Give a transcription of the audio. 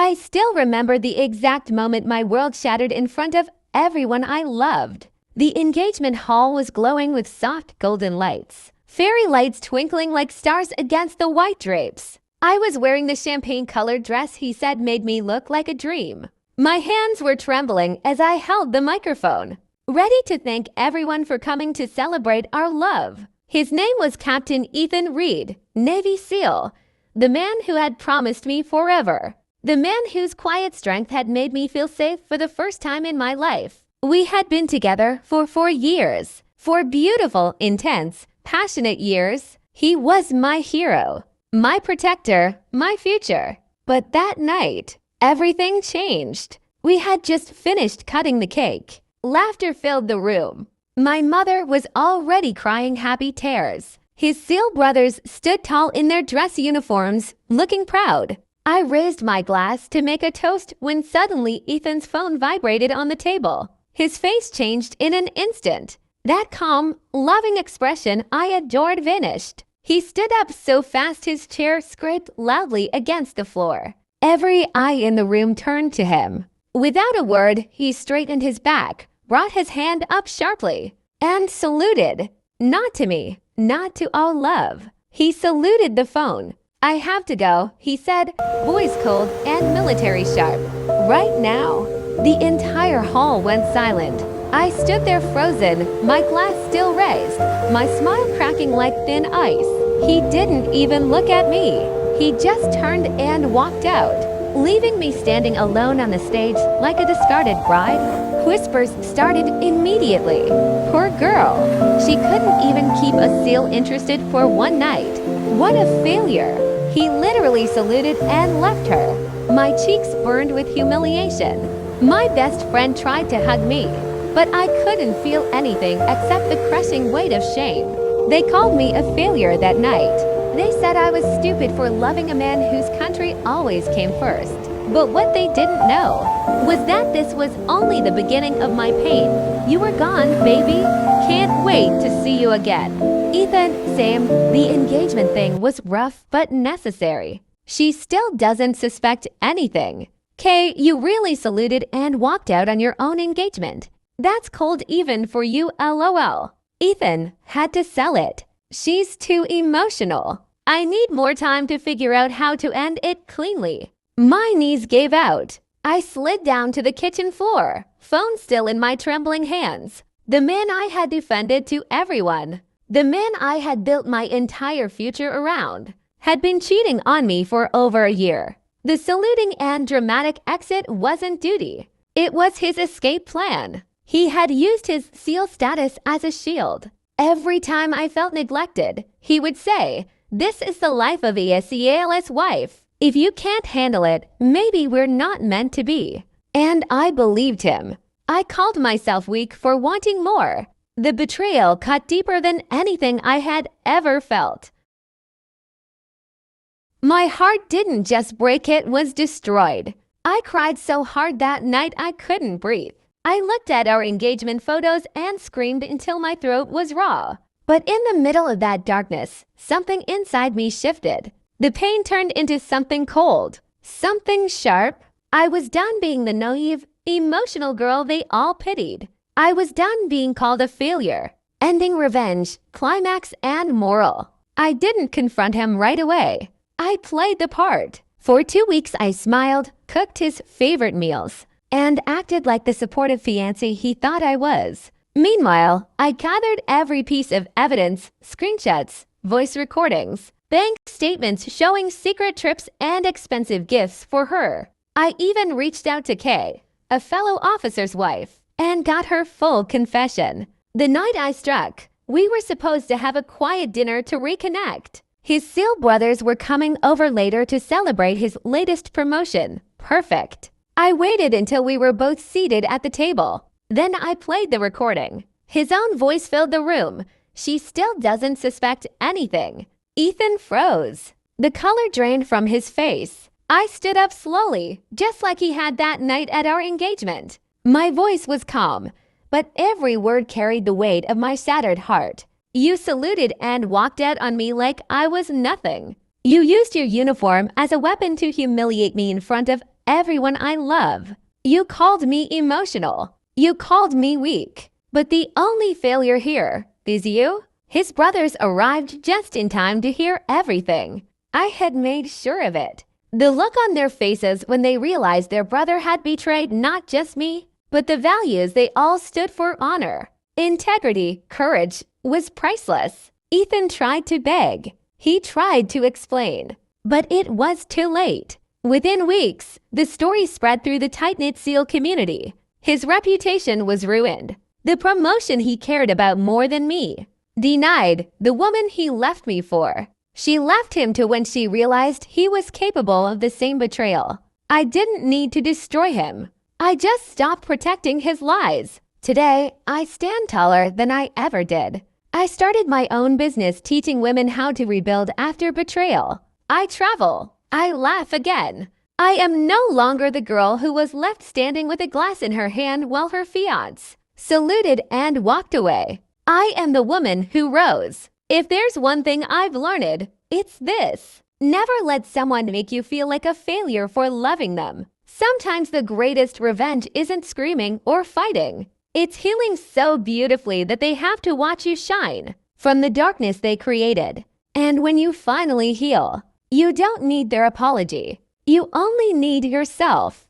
I still remember the exact moment my world shattered in front of everyone I loved. The engagement hall was glowing with soft golden lights, fairy lights twinkling like stars against the white drapes. I was wearing the champagne-colored dress he said made me look like a dream. My hands were trembling as I held the microphone, ready to thank everyone for coming to celebrate our love. His name was Captain Ethan Reed, Navy SEAL, the man who had promised me forever. The man whose quiet strength had made me feel safe for the first time in my life. We had been together for 4 years. 4 beautiful, intense, passionate years. He was my hero, my protector, my future. But that night, everything changed. We had just finished cutting the cake. Laughter filled the room. My mother was already crying happy tears. His SEAL brothers stood tall in their dress uniforms, looking proud. I raised my glass to make a toast when suddenly Ethan's phone vibrated on the table. His face changed in an instant. That calm, loving expression I adored vanished. He stood up so fast his chair scraped loudly against the floor. Every eye in the room turned to him. Without a word, he straightened his back, brought his hand up sharply, and saluted. Not to me, not to all love. He saluted the phone. "I have to go," he said, voice cold and military sharp. "Right now." The entire hall went silent. I stood there frozen, my glass still raised, my smile cracking like thin ice. He didn't even look at me. He just turned and walked out, leaving me standing alone on the stage like a discarded bride. Whispers started immediately. Poor girl. She couldn't even keep a SEAL interested for one night. What a failure. He literally saluted and left her. My cheeks burned with humiliation. My best friend tried to hug me, but I couldn't feel anything except the crushing weight of shame. They called me a failure that night. They said I was stupid for loving a man whose country always came first. But what they didn't know was that this was only the beginning of my pain. "You were gone, baby. Can't wait to see you again." Ethan, same. The engagement thing was rough but necessary. She still doesn't suspect anything. Kay, you really saluted and walked out on your own engagement. That's cold even for you, LOL. Ethan had to sell it. She's too emotional. I need more time to figure out how to end it cleanly. My knees gave out. I slid down to the kitchen floor, phone still in my trembling hands. The man I had defended to everyone, the man I had built my entire future around, had been cheating on me for over a year. The saluting and dramatic exit wasn't duty. It was his escape plan. He had used his SEAL status as a shield. Every time I felt neglected, he would say, "This is the life of a SEAL's wife. If you can't handle it, maybe we're not meant to be." And I believed him. I called myself weak for wanting more. The betrayal cut deeper than anything I had ever felt. My heart didn't just break, it was destroyed. I cried so hard that night I couldn't breathe. I looked at our engagement photos and screamed until my throat was raw. But in the middle of that darkness, something inside me shifted. The pain turned into something cold, something sharp. I was done being the naive, emotional girl they all pitied. I was done being called a failure, ending revenge, climax, and moral. I didn't confront him right away. I played the part. For 2 weeks I smiled, cooked his favorite meals, and acted like the supportive fiancé he thought I was. Meanwhile, I gathered every piece of evidence, screenshots, voice recordings, bank statements showing secret trips and expensive gifts for her. I even reached out to Kay, a fellow officer's wife, and got her full confession. The night I struck, we were supposed to have a quiet dinner to reconnect. His SEAL brothers were coming over later to celebrate his latest promotion. Perfect. I waited until we were both seated at the table. Then I played the recording. His own voice filled the room. She still doesn't suspect anything. Ethan froze. The color drained from his face. I stood up slowly, just like he had that night at our engagement. My voice was calm, but every word carried the weight of my shattered heart. "You saluted and walked out on me like I was nothing. You used your uniform as a weapon to humiliate me in front of everyone I love. You called me emotional. You called me weak. But the only failure here is you." His brothers arrived just in time to hear everything. I had made sure of it. The look on their faces when they realized their brother had betrayed not just me, but the values they all stood for: honor, integrity, courage, was priceless. Ethan tried to beg. He tried to explain. But it was too late. Within weeks, the story spread through the tight-knit SEAL community. His reputation was ruined. The promotion he cared about more than me. Denied the woman he left me for. She left him to when she realized he was capable of the same betrayal. I didn't need to destroy him. I just stopped protecting his lies. Today, I stand taller than I ever did. I started my own business teaching women how to rebuild after betrayal. I travel. I laugh again. I am no longer the girl who was left standing with a glass in her hand while her fiancé saluted and walked away. I am the woman who rose. If there's one thing I've learned, it's this. Never let someone make you feel like a failure for loving them. Sometimes the greatest revenge isn't screaming or fighting. It's healing so beautifully that they have to watch you shine from the darkness they created. And when you finally heal, you don't need their apology. You only need yourself.